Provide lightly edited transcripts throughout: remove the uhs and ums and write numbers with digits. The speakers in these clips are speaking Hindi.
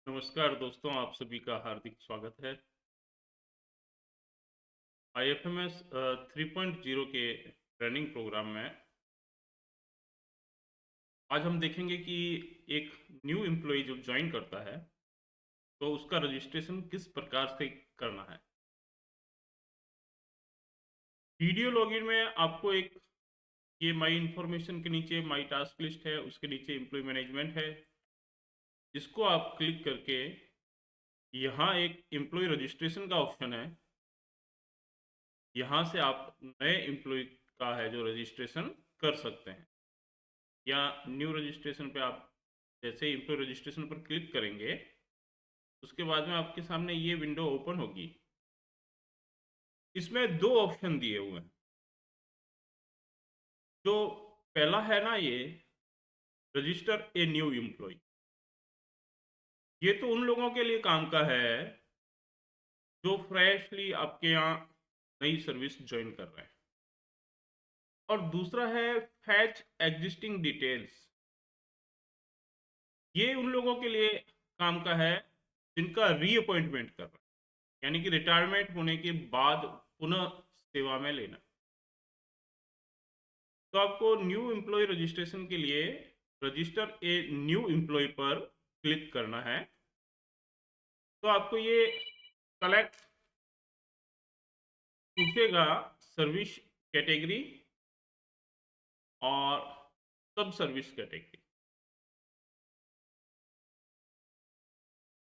नमस्कार दोस्तों, आप सभी का हार्दिक स्वागत है। आईएफएमएस 3.0 के ट्रेनिंग प्रोग्राम में आज हम देखेंगे कि एक न्यू एम्प्लॉय जब ज्वाइन करता है, तो उसका रजिस्ट्रेशन किस प्रकार से करना है। वीडियो लॉगिन में आपको एक ये माई इन्फॉर्मेशन के नीचे माई टास्क लिस्ट है, उसके नीचे एम्प्लॉय मैनेजमेंट है, जिसको आप क्लिक करके यहाँ एक एम्प्लॉय रजिस्ट्रेशन का ऑप्शन है। यहाँ से आप नए एम्प्लॉय का है जो रजिस्ट्रेशन कर सकते हैं, या न्यू रजिस्ट्रेशन पे आप जैसे ही एम्प्लॉय रजिस्ट्रेशन पर क्लिक करेंगे, उसके बाद में आपके सामने ये विंडो ओपन होगी। इसमें दो ऑप्शन दिए हुए हैं। जो पहला है ना, ये रजिस्टर ए न्यू एम्प्लॉय, ये तो उन लोगों के लिए काम का है जो फ्रेशली आपके यहाँ नई सर्विस ज्वाइन कर रहे हैं। और दूसरा है फैच एग्जिस्टिंग डिटेल्स, ये उन लोगों के लिए काम का है जिनका रीअपॉइंटमेंट कर रहे हैं, यानी कि रिटायरमेंट होने के बाद पुनः सेवा में लेना। तो आपको न्यू एम्प्लॉय रजिस्ट्रेशन के लिए रजिस्टर ए न्यू एम्प्लॉय पर क्लिक करना है। तो आपको ये सेलेक्ट पूछेगा सर्विस कैटेगरी और सब सर्विस कैटेगरी।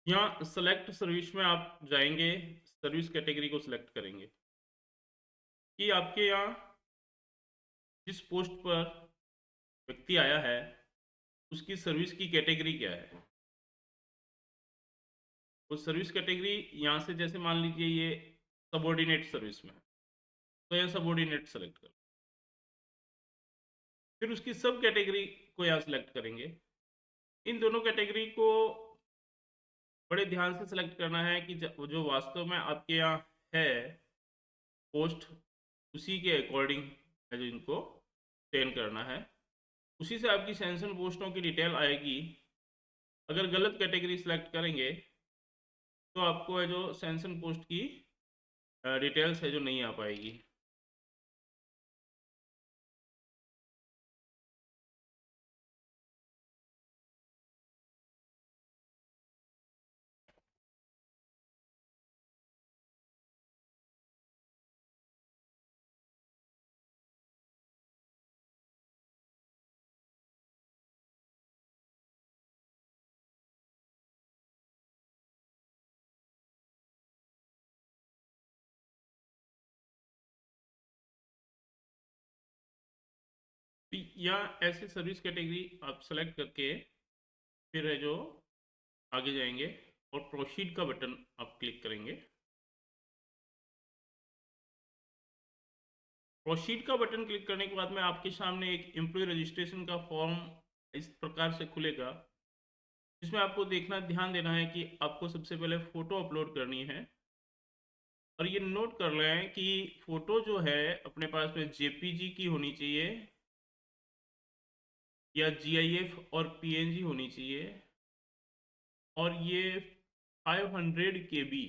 यहाँ सेलेक्ट सर्विस में आप जाएंगे, सर्विस कैटेगरी को सिलेक्ट करेंगे कि आपके यहाँ जिस पोस्ट पर व्यक्ति आया है उसकी सर्विस की कैटेगरी क्या है। वो सर्विस कैटेगरी यहाँ से जैसे मान लीजिए ये सबऑर्डिनेट सर्विस में है, तो यहाँ सबऑर्डिनेट सेलेक्ट कर, फिर उसकी सब कैटेगरी को यहाँ सेलेक्ट करेंगे। इन दोनों कैटेगरी को बड़े ध्यान से सेलेक्ट करना है कि जो वास्तव में आपके यहाँ है पोस्ट, उसी के अकॉर्डिंग है जो इनको चयन करना है। उसी से आपकी सेंशन पोस्टों की डिटेल आएगी। अगर गलत कैटेगरी सेलेक्ट करेंगे तो आपको है जो सेंशन पोस्ट की डिटेल्स है जो नहीं आ पाएगी। तो यहाँ ऐसे सर्विस कैटेगरी आप सेलेक्ट करके फिर है जो आगे जाएंगे और प्रोसीड का बटन आप क्लिक करेंगे। प्रोसीड का बटन क्लिक करने के बाद में आपके सामने एक एम्प्लॉय रजिस्ट्रेशन का फॉर्म इस प्रकार से खुलेगा, जिसमें आपको देखना ध्यान देना है कि आपको सबसे पहले फ़ोटो अपलोड करनी है। और ये नोट कर लें कि फ़ोटो जो है अपने पास में जेपीजी की होनी चाहिए या जीआईएफ और पीएनजी होनी चाहिए, और ये 500 केबी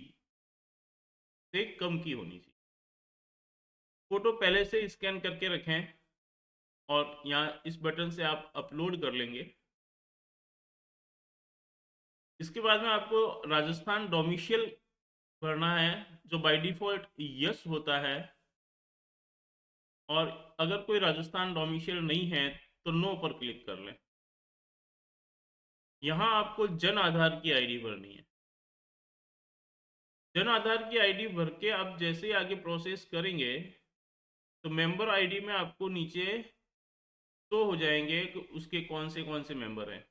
से कम की होनी चाहिए। फ़ोटो पहले से स्कैन करके रखें और यहाँ इस बटन से आप अपलोड कर लेंगे। इसके बाद में आपको राजस्थान डोमिशियल भरना है, जो बाय डिफ़ॉल्ट यस होता है। और अगर कोई राजस्थान डोमिशियल नहीं है तो नो पर क्लिक कर लें। यहाँ आपको जन आधार की आईडी भरनी है। जन आधार की आईडी भर के आप जैसे ही आगे प्रोसेस करेंगे तो मेंबर आईडी में आपको नीचे शो हो जाएंगे कि उसके कौन से मेंबर हैं।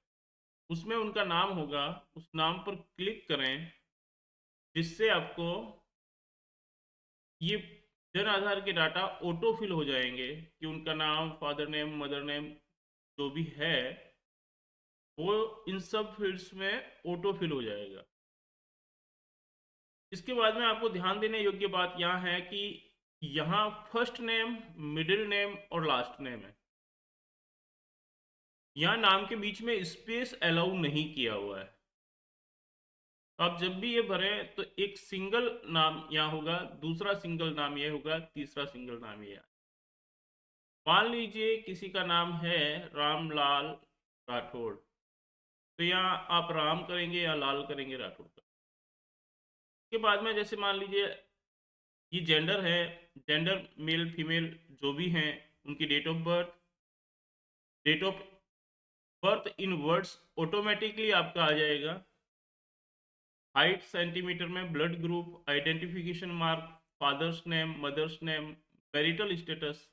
उसमें उनका नाम होगा, उस नाम पर क्लिक करें, जिससे आपको ये जन आधार के डाटा ऑटो फिल हो जाएंगे कि उनका नाम, फादर नेम, मदर नेम जो भी है वो इन सब फील्ड्स में ऑटो फिल हो जाएगा। इसके बाद में आपको ध्यान देने योग्य बात यहाँ है कि यहाँ फर्स्ट नेम, मिडिल नेम और लास्ट नेम है। यहाँ नाम के बीच में स्पेस अलाउ नहीं किया हुआ है। तो आप जब भी ये भरें तो एक सिंगल नाम यहाँ होगा, दूसरा सिंगल नाम ये होगा, तीसरा सिंगल नाम ये। मान लीजिए किसी का नाम है रामलाल राठौड़, तो यहाँ आप राम करेंगे या लाल करेंगे, राठौड़ का। के बाद में जैसे मान लीजिए ये जेंडर है, जेंडर मेल फीमेल जो भी हैं, उनकी date of birth in words automatically आपका आ जाएगा। हाइट सेंटीमीटर में, blood group, identification mark, father's name, mother's name, marital status,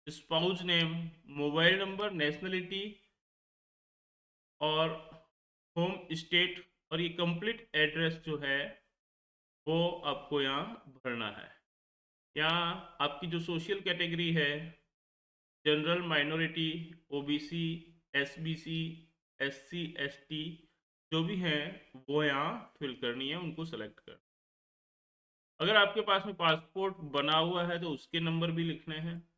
spouse name, mobile number, nationality और होम स्टेट, और ये कंप्लीट एड्रेस जो है वो आपको यहाँ भरना है। यहाँ आपकी जो सोशल कैटेगरी है, general, minority, OBC, SBC, SC, ST जो भी हैं वो यहाँ फिल करनी है, उनको सेलेक्ट कर। अगर आपके पास में पासपोर्ट बना हुआ है तो उसके नंबर भी लिखने हैं।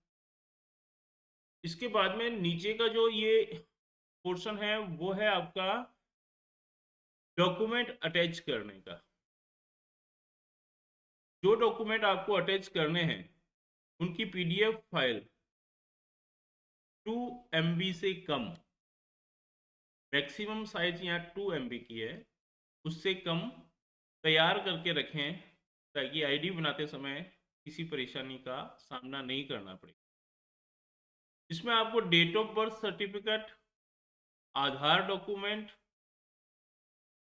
इसके बाद में नीचे का जो ये पोर्शन है वो है आपका डॉक्यूमेंट अटैच करने का। जो डॉक्यूमेंट आपको अटैच करने हैं उनकी पीडीएफ फाइल 2 MB से कम, मैक्सिमम साइज यहाँ 2 MB की है, उससे कम तैयार करके रखें ताकि आईडी बनाते समय किसी परेशानी का सामना नहीं करना पड़े। इसमें आपको date of birth certificate, Aadhaar document,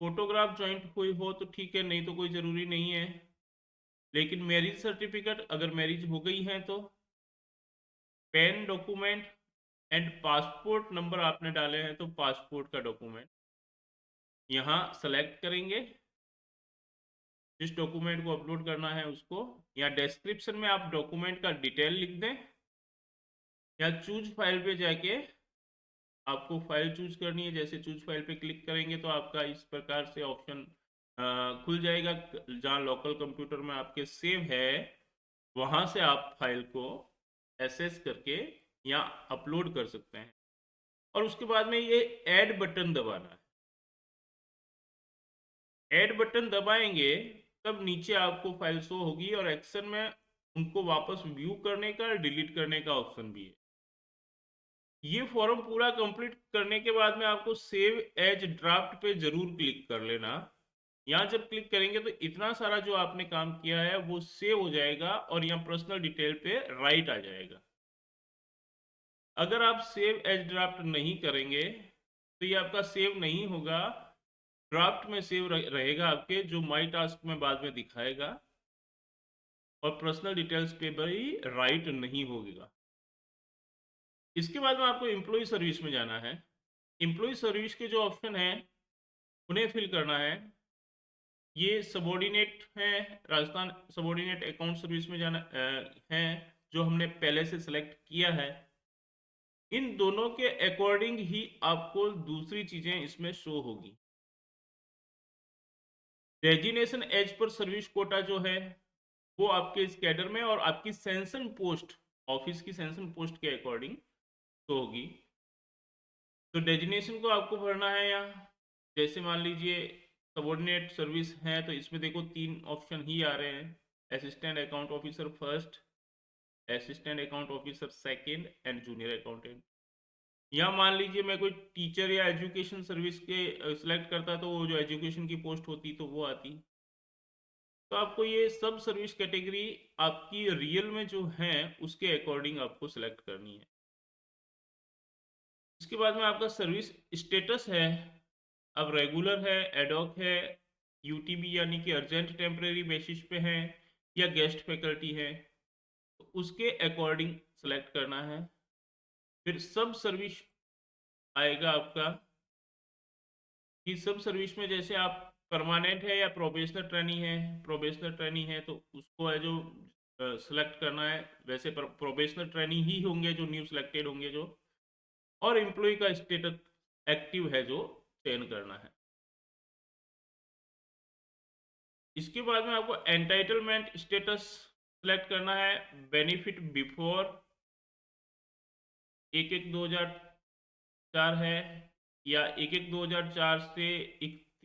photograph joint कोई हो तो ठीक है, नहीं तो कोई ज़रूरी नहीं है, लेकिन मैरिज सर्टिफिकेट अगर मैरिज हो गई है तो, pan document and passport number आपने डाले हैं तो पासपोर्ट का डॉक्यूमेंट यहाँ सेलेक्ट करेंगे। जिस डॉक्यूमेंट को अपलोड करना है उसको, या डिस्क्रिप्शन में आप डॉक्यूमेंट का डिटेल लिख दें, या चूज फाइल पे जाके आपको फाइल चूज करनी है। जैसे चूज फाइल पे क्लिक करेंगे तो आपका इस प्रकार से ऑप्शन खुल जाएगा, जहाँ लोकल कंप्यूटर में आपके सेव है वहाँ से आप फाइल को एक्सेस करके या अपलोड कर सकते हैं। और उसके बाद में ये ऐड बटन दबाना है। ऐड बटन दबाएंगे तब नीचे आपको फाइल शो होगी और एक्शन में उनको वापस व्यू करने का, डिलीट करने का ऑप्शन भी है। ये फॉर्म पूरा कंप्लीट करने के बाद में आपको सेव एज ड्राफ्ट पे जरूर क्लिक कर लेना। यहाँ जब क्लिक करेंगे तो इतना सारा जो आपने काम किया है वो सेव हो जाएगा और यहाँ पर्सनल डिटेल पे राइट आ जाएगा। अगर आप सेव एज ड्राफ्ट नहीं करेंगे तो ये आपका सेव नहीं होगा, ड्राफ्ट में सेव रहेगा आपके, जो माई टास्क में बाद में दिखाएगा, और पर्सनल डिटेल्स पे भी राइट नहीं होगा। इसके बाद में आपको एम्प्लॉय सर्विस में जाना है। एम्प्लॉय सर्विस के जो ऑप्शन हैं उन्हें फिल करना है। ये सबॉर्डिनेट है, राजस्थान सबॉर्डिनेट अकाउंट सर्विस में जाना है, जो हमने पहले से सिलेक्ट किया है। इन दोनों के अकॉर्डिंग ही आपको दूसरी चीजें इसमें शो होगी। Designation as per service quota जो है वो आपके इस कैडर में और आपकी सेंसन पोस्ट, ऑफिस की सेंसन पोस्ट के अकॉर्डिंग शो होगी। तो डेजिनेशन को आपको भरना है यहाँ। जैसे मान लीजिए सबॉर्डिनेट सर्विस है तो इसमें देखो 3 ऑप्शन ही आ रहे हैं, assistant account officer first, assistant account officer second and junior accountant. यहाँ मान लीजिए मैं कोई टीचर या एजुकेशन सर्विस के सिलेक्ट करता तो वो जो एजुकेशन की पोस्ट होती तो वो आती। तो आपको ये सब सर्विस कैटेगरी आपकी रियल में जो है उसके अकॉर्डिंग आपको सिलेक्ट करनी है। इसके बाद में आपका सर्विस स्टेटस है, अब रेगुलर है, एडॉक है, यूटीबी यानी कि अर्जेंट टेम्परेरी बेसिस पे है, या गेस्ट फैकल्टी है, तो उसके अकॉर्डिंग सेलेक्ट करना है। फिर सब सर्विस आएगा आपका, कि सब सर्विस में जैसे आप परमानेंट है या प्रोबेशनल ट्रेनी है, प्रोबेशनल ट्रेनी है तो उसको है जो सेलेक्ट करना है। वैसे प्रोबेशनल ट्रेनी ही होंगे जो न्यू सिलेक्टेड होंगे जो, और एम्प्लॉय का स्टेटस एक्टिव है जो चयन करना है। इसके बाद में आपको एंटाइटलमेंट स्टेटस सेलेक्ट करना है, बेनिफिट बिफोर 1/1/2004 है, या 1/1/2004 से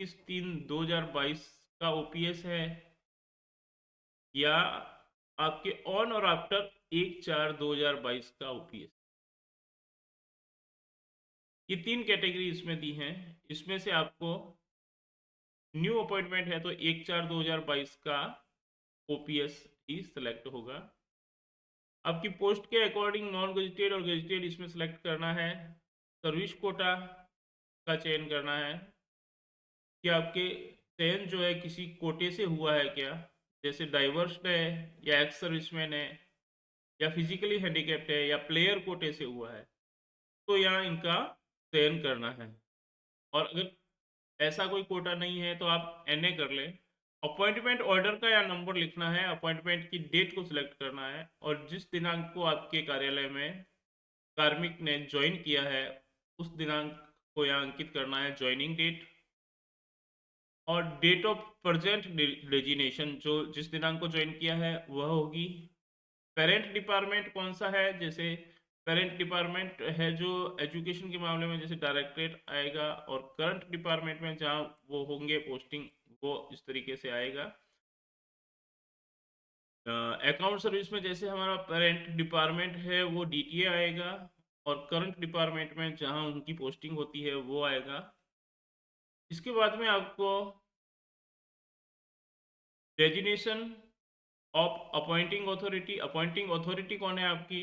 21/3/2022 का ओपीएस है, या आपके ऑन और आफ्टर 1/4/2022 का ओपीएस। ये 3 कैटेगरी इसमें दी हैं। इसमें से आपको न्यू अपॉइंटमेंट है तो 1/4/2022 का ओपीएस ही सिलेक्ट होगा। आपकी पोस्ट के अकॉर्डिंग नॉन गजेटेड और गजेटेड इसमें सेलेक्ट करना है। सर्विस कोटा का चयन करना है कि आपके चयन जो है किसी कोटे से हुआ है क्या, जैसे डाइवर्स्ड है या एक्स सर्विसमैन है या फिजिकली हैंडीकैप्ड है या प्लेयर कोटे से हुआ है, तो यहाँ इनका चयन करना है। और अगर ऐसा कोई कोटा नहीं है तो आप एनए कर लें। अपॉइंटमेंट ऑर्डर का या नंबर लिखना है, अपॉइंटमेंट की डेट को सिलेक्ट करना है और जिस दिनांक को आपके कार्यालय में कार्मिक ने ज्वाइन किया है उस दिनांक को यहाँ अंकित करना है, ज्वाइनिंग डेट। और डेट ऑफ प्रेजेंट डेजिनेशन, जो जिस दिनांक को ज्वाइन किया है वह होगी। पेरेंट डिपार्टमेंट कौन सा है, जैसे पेरेंट डिपार्टमेंट है जो एजुकेशन के मामले में जैसे डायरेक्टरेट आएगा, और करंट डिपार्टमेंट में जहाँ वो होंगे पोस्टिंग वो इस तरीके से आएगा। अकाउंट सर्विस में जैसे हमारा पेरेंट डिपार्टमेंट है वो डीटीए आएगा, और करंट डिपार्टमेंट में जहाँ उनकी पोस्टिंग होती है वो आएगा। इसके बाद में आपको डेजिनेशन ऑफ अपॉइंटिंग अथॉरिटी कौन है आपकी,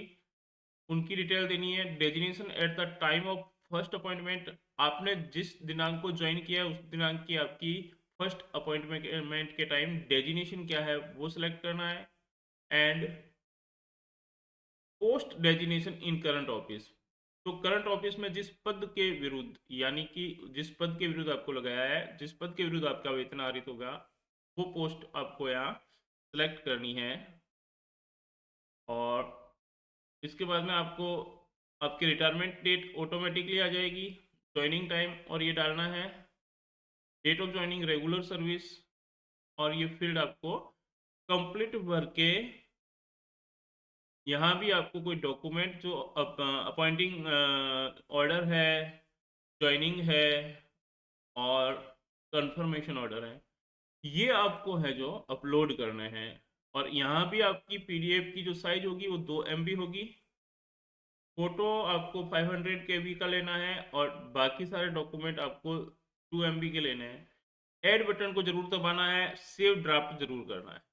उनकी डिटेल देनी है। Designation at the time of first appointment, आपने जिस दिनांक को ज्वाइन किया है उस दिनांक की आपकी फर्स्ट अपॉइंटमेंट के टाइम डेजिनेशन क्या है वो सिलेक्ट करना है। And post designation in current office, तो करंट ऑफिस में जिस पद के विरुद्ध, यानी कि जिस पद के विरुद्ध आपको लगाया है, जिस पद के विरुद्ध आपका वेतन आरित होगा, वो पोस्ट आपको यहाँ सेलेक्ट करनी है। और इसके बाद में आपको आपकी रिटायरमेंट डेट ऑटोमेटिकली आ जाएगी, ज्वाइनिंग टाइम और ये डालना है, date of joining regular service, और ये फील्ड आपको कंप्लीट भर के यहाँ भी आपको कोई डॉक्यूमेंट जो अपॉइंटिंग ऑर्डर है, ज्वाइनिंग है और कंफर्मेशन ऑर्डर है, ये आपको है जो अपलोड करने हैं। और यहाँ भी आपकी पीडीएफ की जो साइज होगी वो 2 MB होगी। फोटो आपको 500 KB का लेना है और बाकी सारे डॉक्यूमेंट आपको 2 MB के लेने हैं। ऐड बटन को जरूर दबाना है, सेव ड्राफ्ट जरूर करना है।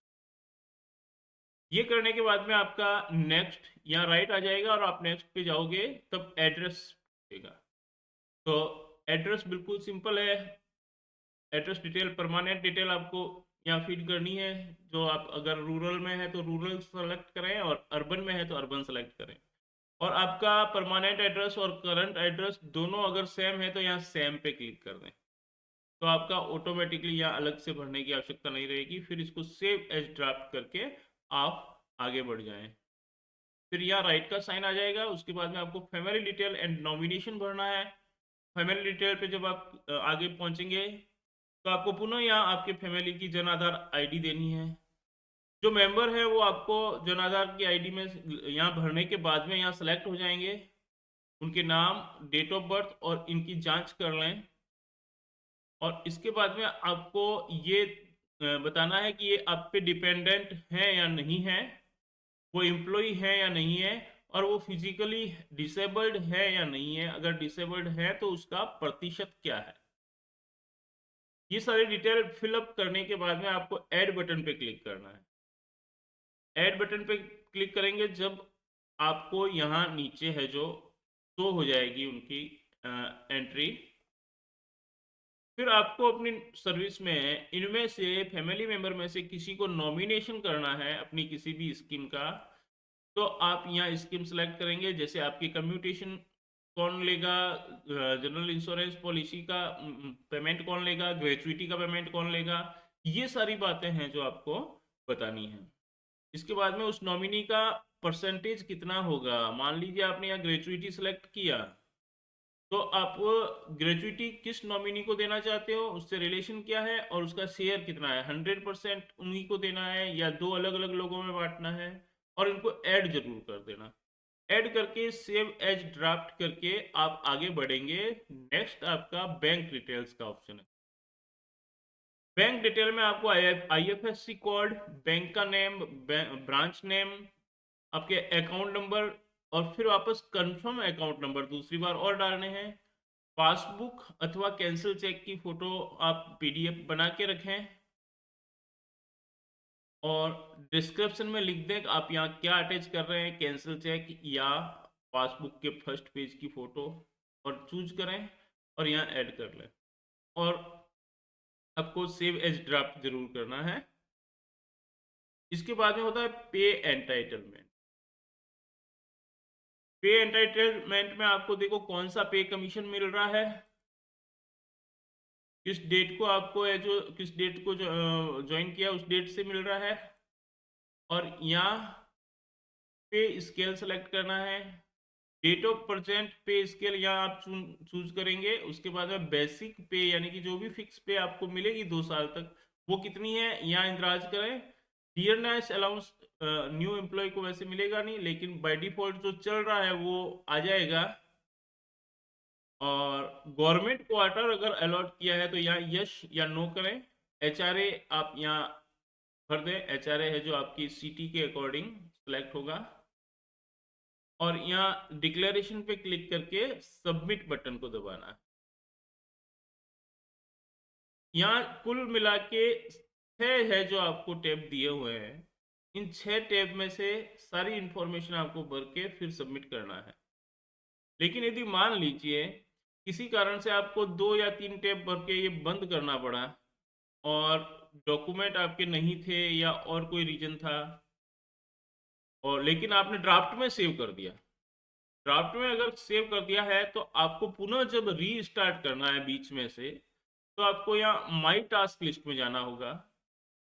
ये करने के बाद में आपका नेक्स्ट यहाँ राइट आ जाएगा और आप नेक्स्ट पे जाओगे तब एड्रेस देगा। तो एड्रेस बिल्कुल सिंपल है, एड्रेस डिटेल परमानेंट डिटेल आपको यहाँ फीड करनी है। जो आप अगर रूरल में है तो रूरल सेलेक्ट करें और अर्बन में है तो अर्बन सेलेक्ट करें। और आपका परमानेंट एड्रेस और करंट एड्रेस दोनों अगर सेम है तो यहाँ सेम पे क्लिक कर दें, तो आपका ऑटोमेटिकली यहाँ अलग से भरने की आवश्यकता नहीं रहेगी। फिर इसको सेव एज ड्राफ्ट करके आप आगे बढ़ जाएं। फिर यहाँ राइट का साइन आ जाएगा। उसके बाद में आपको फैमिली डिटेल एंड नॉमिनेशन भरना है। फैमिली डिटेल पे जब आप आगे पहुंचेंगे तो आपको पुनः यहाँ आपके फैमिली की जन आधार ID देनी है। जो मेंबर है वो आपको जन आधार की ID में यहाँ भरने के बाद में यहाँ सेलेक्ट हो जाएंगे। उनके नाम, डेट ऑफ बर्थ और इनकी जांच कर लें। और इसके बाद में आपको ये बताना है कि ये आप पे डिपेंडेंट है या नहीं है, वो एम्प्लॉय है या नहीं है, और वो फिजिकली डिसेबल्ड है या नहीं है। अगर डिसेबल्ड है तो उसका प्रतिशत क्या है। ये सारी डिटेल फिलअप करने के बाद में आपको ऐड बटन पे क्लिक करना है। ऐड बटन पे क्लिक करेंगे जब आपको यहाँ नीचे है जो शो हो जाएगी उनकी एंट्री। फिर आपको अपनी सर्विस में इनमें से फैमिली मेंबर में से किसी को नॉमिनेशन करना है अपनी किसी भी स्कीम का। तो आप यहाँ स्कीम सेलेक्ट करेंगे, जैसे आपकी कम्यूटेशन कौन लेगा, जनरल इंश्योरेंस पॉलिसी का पेमेंट कौन लेगा, ग्रेचुइटी का पेमेंट कौन लेगा, ये सारी बातें हैं जो आपको बतानी है। इसके बाद में उस नॉमिनी का परसेंटेज कितना होगा। मान लीजिए आपने यहाँ ग्रेचुइटी सेलेक्ट किया, तो आप ग्रेचुइटी किस नॉमिनी को देना चाहते हो, उससे रिलेशन क्या है और उसका शेयर कितना है, 100% उन्हीं को देना है या 2 अलग अलग लोगों में बांटना है। और इनको ऐड जरूर कर देना। ऐड करके सेव एज ड्राफ्ट करके आप आगे बढ़ेंगे। नेक्स्ट आपका बैंक डिटेल्स का ऑप्शन है। बैंक डिटेल में आपको IFSC कोड, बैंक का नेम, ब्रांच नेम, आपके अकाउंट नंबर और फिर वापस कंफर्म अकाउंट नंबर दूसरी बार और डालने हैं। पासबुक अथवा कैंसिल चेक की फोटो आप PDF बना के रखें और डिस्क्रिप्शन में लिख दें कि आप यहाँ क्या अटैच कर रहे हैं, कैंसिल चेक या पासबुक के फर्स्ट पेज की फोटो, और चूज करें और यहाँ ऐड कर लें। और आपको सेव एज ड्राफ्ट जरूर करना है। इसके बाद में होता है पे एंटाइटलमेंट। पे एंटाइटलमेंट में आपको देखो कौन सा पे कमीशन मिल रहा है, किस डेट को आपको जो किस डेट को ज्वाइन किया उस डेट से मिल रहा है, और यहाँ पे स्केल सेलेक्ट करना है। Date of present pay scale यहाँ आप चूज करेंगे। उसके बाद में बेसिक पे यानी कि जो भी फिक्स पे आपको मिलेगी 2 साल तक वो कितनी है यहाँ इंद्राज करें। डियरनेस अलाउंस न्यू एम्प्लॉय को वैसे मिलेगा नहीं, लेकिन बाय डिफॉल्ट जो चल रहा है वो आ जाएगा। और गवर्नमेंट क्वार्टर अगर अलॉट किया है तो यहाँ यस या नो करें। HRA आप यहाँ भर दें, HRA है जो आपकी सिटी के अकॉर्डिंग सिलेक्ट होगा, और यहाँ डिक्लेरेशन पे क्लिक करके सबमिट बटन को दबाना है। यहाँ कुल मिला के 6 है जो आपको टैब दिए हुए हैं। इन 6 टैब में से सारी इंफॉर्मेशन आपको भर के फिर सबमिट करना है। लेकिन यदि मान लीजिए किसी कारण से आपको 2 या 3 टैब भर के ये बंद करना पड़ा और डॉक्यूमेंट आपके नहीं थे या और कोई रीजन था, और लेकिन आपने ड्राफ्ट में सेव कर दिया, ड्राफ्ट में अगर सेव कर दिया है तो आपको पुनः जब रीस्टार्ट करना है बीच में से, तो आपको यहाँ माई टास्क लिस्ट में जाना होगा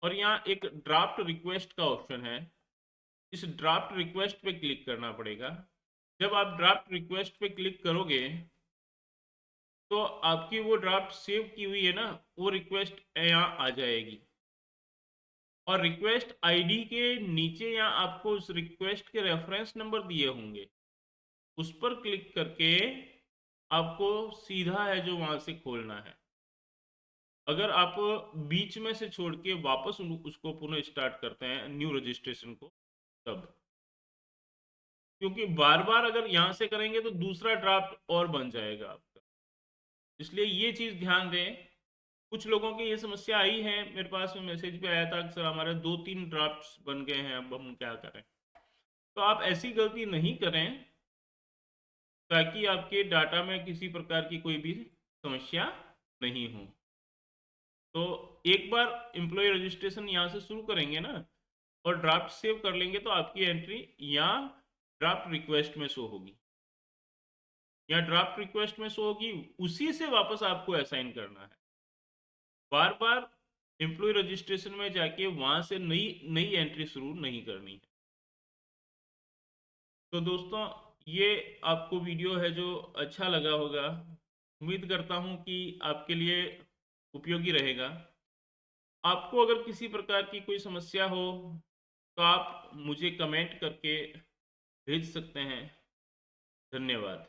और यहाँ एक ड्राफ्ट रिक्वेस्ट का ऑप्शन है। इस ड्राफ्ट रिक्वेस्ट पे क्लिक करना पड़ेगा। जब आप ड्राफ्ट रिक्वेस्ट पे क्लिक करोगे तो आपकी वो ड्राफ्ट सेव की हुई है ना, वो रिक्वेस्ट यहाँ आ जाएगी, और रिक्वेस्ट आईडी के नीचे यहाँ आपको उस रिक्वेस्ट के रेफरेंस नंबर दिए होंगे, उस पर क्लिक करके आपको सीधा है जो वहां से खोलना है। अगर आप बीच में से छोड़ के वापस उसको पुनः स्टार्ट करते हैं न्यू रजिस्ट्रेशन को, तब, क्योंकि बार बार अगर यहाँ से करेंगे तो दूसरा ड्राफ्ट और बन जाएगा आपका, इसलिए ये चीज़ ध्यान दें। कुछ लोगों की ये समस्या आई है, मेरे पास में मैसेज पे आया था कि सर हमारे 2-3 ड्राफ्ट्स बन गए हैं, अब हम क्या करें। तो आप ऐसी गलती नहीं करें ताकि आपके डाटा में किसी प्रकार की कोई भी समस्या नहीं हो। तो एक बार एम्प्लॉय रजिस्ट्रेशन यहाँ से शुरू करेंगे ना और ड्राफ्ट सेव कर लेंगे तो आपकी एंट्री यहाँ ड्राफ्ट रिक्वेस्ट में शो होगी, यहाँ ड्राफ्ट रिक्वेस्ट में शो होगी, उसी से वापस आपको असाइन करना है। बार बार एम्प्लॉय रजिस्ट्रेशन में जाके वहां से नई नई एंट्री शुरू नहीं करनी है। तो दोस्तों ये आपको वीडियो है जो अच्छा लगा होगा, उम्मीद करता हूँ कि आपके लिए उपयोगी रहेगा। आपको अगर किसी प्रकार की कोई समस्या हो तो आप मुझे कमेंट करके भेज सकते हैं। धन्यवाद।